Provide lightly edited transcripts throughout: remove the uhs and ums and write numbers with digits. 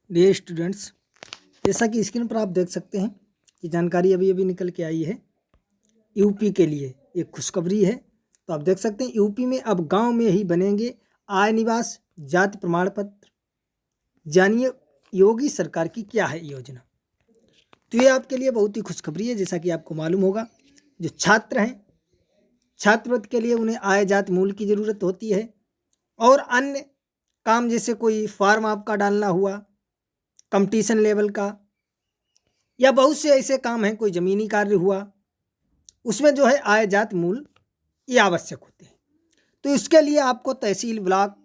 Dear students, जैसा कि screen पर आप देख सकते हैं कि जानकारी अभी अभी निकल के आई है यूपी के लिए एक खुशखबरी है। तो आप देख सकते हैं यूपी में अब गांव में ही बनेंगे आय निवास जाति प्रमाण पत्र। जानिए योगी सरकार की क्या है योजना। तो ये आपके लिए बहुत ही खुशखबरी है। जैसा कि आपको मालूम होगा, जो छात्र हैं छात्रवृत्ति के लिए उन्हें आय जाति मूल की ज़रूरत होती है, और अन्य काम जैसे कोई फॉर्म आपका डालना हुआ कंपटीशन लेवल का, या बहुत से ऐसे काम हैं, कोई ज़मीनी कार्य हुआ, उसमें जो है आय जाति मूल ये आवश्यक होते हैं। तो इसके लिए आपको तहसील ब्लॉक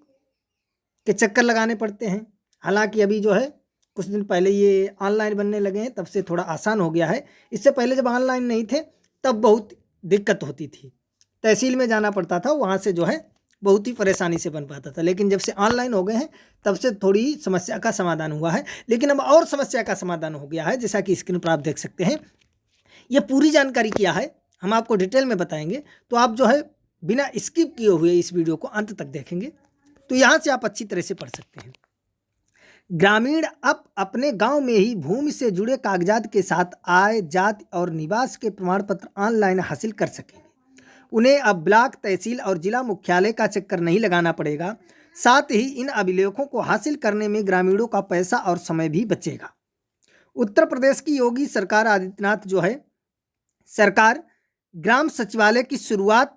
के चक्कर लगाने पड़ते हैं। हालांकि अभी जो है कुछ दिन पहले ये ऑनलाइन बनने लगे हैं, तब से थोड़ा आसान हो गया है। इससे पहले जब ऑनलाइन नहीं थे तब बहुत दिक्कत होती थी, तहसील में जाना पड़ता था, वहाँ से जो है बहुत ही परेशानी से बन पाता था। लेकिन जब से ऑनलाइन हो गए हैं तब से थोड़ी समस्या का समाधान हुआ है। लेकिन अब और समस्या का समाधान हो गया है, जैसा कि स्क्रीन पर आप देख सकते हैं। ये पूरी जानकारी क्या है हम आपको डिटेल में बताएंगे, तो आप जो है बिना स्किप किए हुए इस वीडियो को अंत तक देखेंगे तो यहाँ से आप अच्छी तरह से पढ़ सकते हैं। ग्रामीण अब अपने गांव में ही भूमि से जुड़े कागजात के साथ आय जाति और निवास के प्रमाण पत्र ऑनलाइन हासिल कर सकेंगे। उन्हें अब ब्लॉक तहसील और जिला मुख्यालय का चक्कर नहीं लगाना पड़ेगा। साथ ही इन अभिलेखों को हासिल करने में ग्रामीणों का पैसा और समय भी बचेगा। उत्तर प्रदेश की योगी सरकार आदित्यनाथ जो है सरकार ग्राम सचिवालय की शुरुआत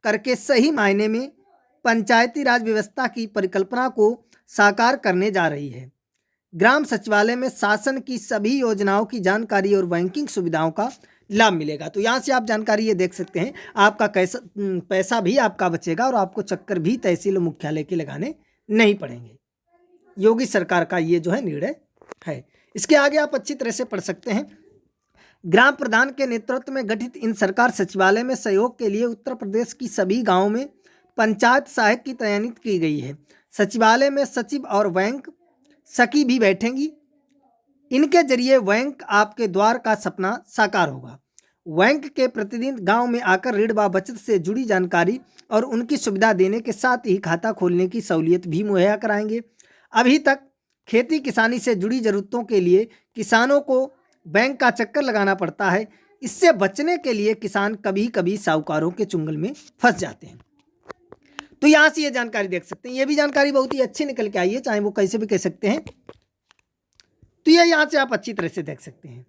करके सही मायने में पंचायती राज व्यवस्था की परिकल्पना को साकार करने जा रही है। ग्राम सचिवालय में शासन की सभी योजनाओं की जानकारी और बैंकिंग सुविधाओं का लाभ मिलेगा। तो यहाँ से आप जानकारी ये देख सकते हैं, आपका कैसा पैसा भी आपका बचेगा और आपको चक्कर भी तहसील मुख्यालय के लगाने नहीं पड़ेंगे। योगी सरकार का ये जो है निर्णय है। इसके आगे आप अच्छी तरह से पढ़ सकते हैं। ग्राम प्रधान के नेतृत्व में गठित इन सरकार सचिवालय में सहयोग के लिए उत्तर प्रदेश की सभी गांवों में पंचायत सहायक की तैनाती की गई है। सचिवालय में सचिव और बैंक सखी भी बैठेंगी। इनके जरिए बैंक आपके द्वार का सपना साकार होगा। बैंक के प्रतिनिधि गांव में आकर ऋण व बचत से जुड़ी जानकारी और उनकी सुविधा देने के साथ ही खाता खोलने की सहूलियत भी मुहैया कराएंगे। अभी तक खेती किसानी से जुड़ी जरूरतों के लिए किसानों को बैंक का चक्कर लगाना पड़ता है। इससे बचने के लिए किसान कभी कभी साहूकारों के चुंगल में फंस जाते हैं। तो यहाँ से ये जानकारी देख सकते हैं। ये भी जानकारी बहुत ही अच्छी निकल के आई है, चाहे वो कैसे भी कह सकते हैं। तो ये यहाँ से आप अच्छी तरह से देख सकते हैं।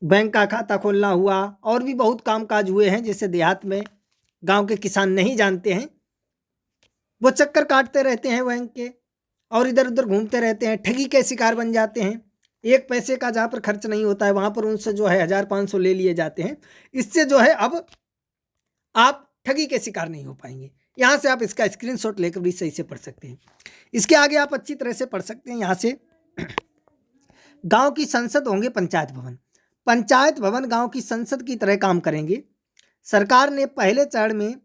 बैंक का खाता खोलना हुआ, और भी बहुत कामकाज हुए हैं, जैसे देहात में गांव के किसान नहीं जानते हैं, वो चक्कर काटते रहते हैं बैंक के और इधर उधर घूमते रहते हैं, ठगी के शिकार बन जाते हैं। एक पैसे का जहाँ पर खर्च नहीं होता है वहाँ पर उनसे जो है 1500 ले लिए जाते हैं। इससे जो है अब आप ठगी के शिकार नहीं हो पाएंगे। यहाँ से आप इसका स्क्रीनशॉट लेकर भी सही से पढ़ सकते हैं। इसके आगे आप अच्छी तरह से पढ़ सकते हैं। यहाँ से गांव की संसद होंगे पंचायत भवन। पंचायत भवन गांव की संसद की तरह काम करेंगे। सरकार ने पहले चरण में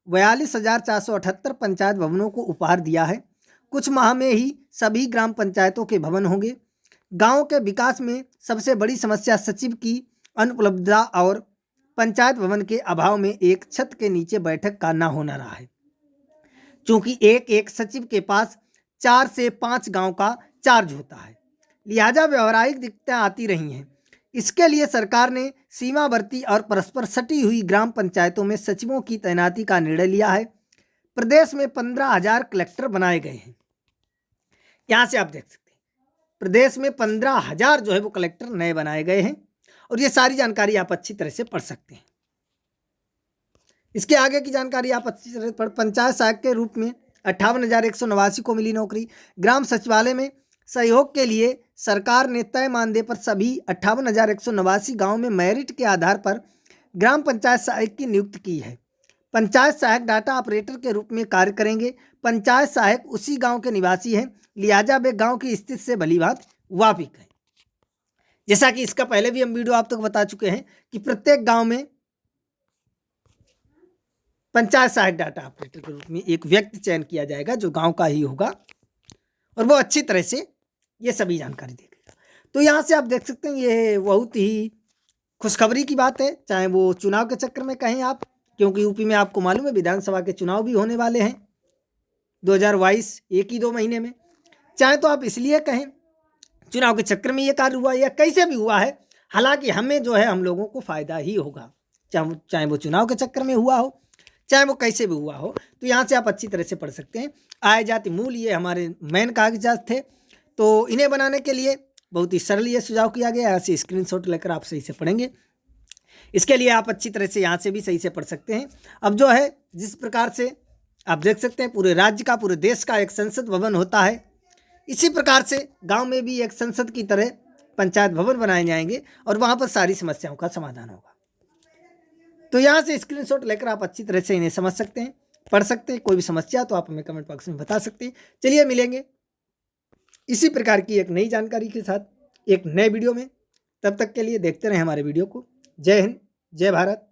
42,478 पंचायत भवनों को उपहार दिया है। कुछ माह में ही सभी ग्राम पंचायतों के भवन होंगे। गांव के विकास में सबसे बड़ी समस्या सचिव की अनुपलब्धता और पंचायत भवन के अभाव में एक छत के नीचे बैठक का न होना रहा है, क्योंकि एक सचिव के पास 4 से 5 गांव का चार्ज होता है। लिहाजा व्यवहारिक दिक्कतें आती रही हैं। इसके लिए सरकार ने सीमावर्ती और परस्पर सटी हुई ग्राम पंचायतों में सचिवों की तैनाती का निर्णय लिया है। प्रदेश में 15,000 कलेक्टर बनाए गए हैं। यहाँ से आप देख सकते हैं प्रदेश में 15,000 जो है वो कलेक्टर नए बनाए गए हैं, और ये सारी जानकारी आप अच्छी तरह से पढ़ सकते हैं। इसके आगे की जानकारी आप अच्छी तरह पढ़। पंचायत सहायक के रूप में 58,189 को मिली नौकरी। ग्राम सचिवालय में सहयोग के लिए सरकार ने तय मानदेय पर सभी 58,189 गाँव में मेरिट के आधार पर ग्राम पंचायत सहायक की नियुक्ति की है। पंचायत सहायक डाटा ऑपरेटर के रूप में कार्य करेंगे। पंचायत सहायक उसी गांव के निवासी हैं, लिहाजा वे गांव की स्थिति से भलीभांति वाकिफ हैं। जैसा कि इसका पहले भी हम वीडियो आप तक बता चुके हैं कि प्रत्येक गांव में पंचायत सहायक डाटा ऑपरेटर के रूप में एक व्यक्ति चयन किया जाएगा जो गांव का ही होगा, और वो अच्छी तरह से ये सभी जानकारी देगा। तो यहाँ से आप देख सकते हैं ये बहुत ही खुशखबरी की बात है, चाहे वो चुनाव के चक्कर में कहें आप, क्योंकि यूपी में आपको मालूम है विधानसभा के चुनाव भी होने वाले हैं 2022 एक ही 2 महीने में। चाहे तो आप इसलिए कहें चुनाव के चक्कर में ये कार्य हुआ या कैसे भी हुआ है, हालांकि हमें जो है हम लोगों को फायदा ही होगा, चाहे वो चुनाव के चक्कर में हुआ हो, चाहे वो कैसे भी हुआ हो। तो यहाँ से आप अच्छी तरह से पढ़ सकते हैं। आय जाति मूल ये हमारे मेन कागजात थे, तो इन्हें बनाने के लिए बहुत ही सरल ये सुझाव किया गया है। ऐसे स्क्रीनशॉट लेकर आप सही से पढ़ेंगे। इसके लिए आप अच्छी तरह से यहाँ से भी सही से पढ़ सकते हैं। अब जो है जिस प्रकार से आप देख सकते हैं पूरे राज्य का, पूरे देश का एक संसद भवन होता है, इसी प्रकार से गांव में भी एक संसद की तरह पंचायत भवन बनाए जाएंगे और वहाँ पर सारी समस्याओं का समाधान होगा। तो यहाँ से स्क्रीनशॉट लेकर आप अच्छी तरह से इन्हें समझ सकते हैं, पढ़ सकते हैं। कोई भी समस्या तो आप हमें कमेंट बॉक्स में बता सकते हैं। चलिए मिलेंगे इसी प्रकार की एक नई जानकारी के साथ एक नए वीडियो में। तब तक के लिए देखते रहें हमारे वीडियो को। जय हिंद, जय भारत।